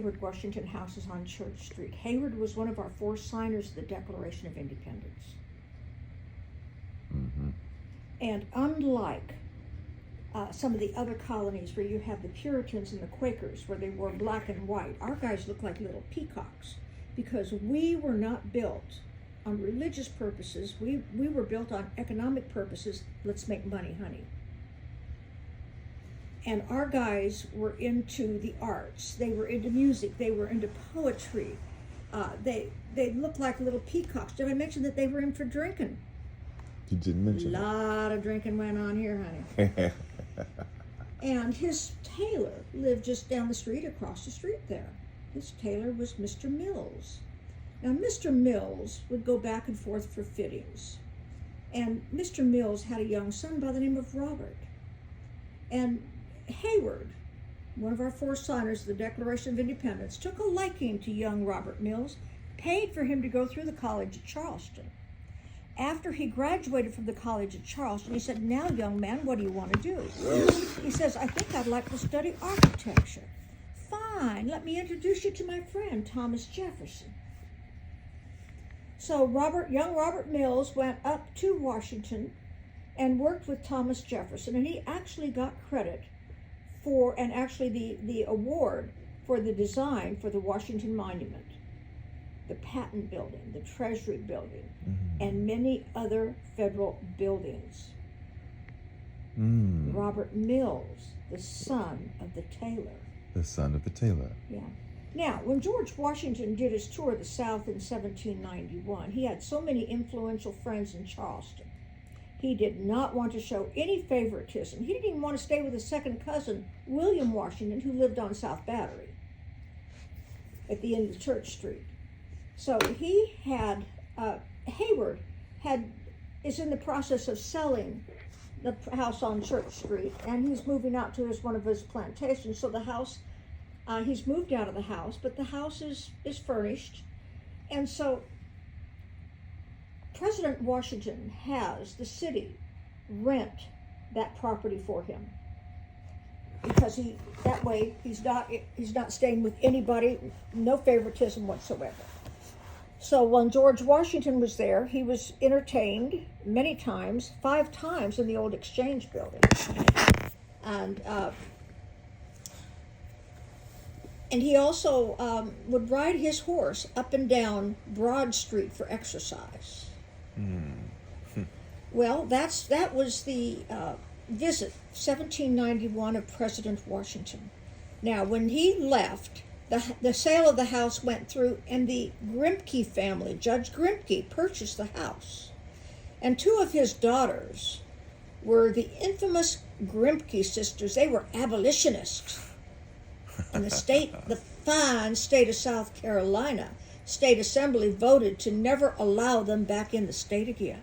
Heyward-Washington House is on Church Street. Heyward was one of our 4 signers of the Declaration of Independence. Mm-hmm. And unlike some of the other colonies where you have the Puritans and the Quakers, where they wore black and white, our guys look like little peacocks because we were not built on religious purposes. We were built on economic purposes. Let's make money, honey. And our guys were into the arts. They were into music. They were into poetry. They looked like little peacocks. Did I mention that they were in for drinking? You didn't mention that. A lot of drinking went on here, honey. And his tailor lived just down the street, across the street there. His tailor was Mr. Mills. Now, Mr. Mills would go back and forth for fittings. And Mr. Mills had a young son by the name of Robert. And Heyward, one of our 4 signers of the Declaration of Independence, took a liking to young Robert Mills, paid for him to go through the College at Charleston. After he graduated from the College at Charleston, he said, "Now, young man, what do you want to do?" He says, "I think I'd like to study architecture." "Fine, let me introduce you to my friend, Thomas Jefferson." So young Robert Mills went up to Washington and worked with Thomas Jefferson, and he actually got credit for, and actually the award for the design for the Washington Monument, the Patent Building, the Treasury Building, and many other federal buildings. Robert Mills, the son of the tailor. The son of the tailor. Yeah. Now, when George Washington did his tour of the South in 1791, he had so many influential friends in Charleston. He did not want to show any favoritism. He didn't even want to stay with his second cousin, William Washington, who lived on South Battery at the end of Church Street. So he had, Heyward is in the process of selling the house on Church Street, and he's moving out to one of his plantations. So the house, he's moved out of the house, but the house is furnished. And so President Washington has the city rent that property for him, because that way he's not staying with anybody, no favoritism whatsoever. So when George Washington was there, he was entertained many times, 5 times in the old Exchange building. And he also would ride his horse up and down Broad Street for exercise. Well, that was the visit, 1791, of President Washington. Now, when he left, the sale of the house went through, and the Grimke family, Judge Grimke, purchased the house. And 2 of his daughters were the infamous Grimke sisters. They were abolitionists. And the fine state of South Carolina State Assembly voted to never allow them back in the state again.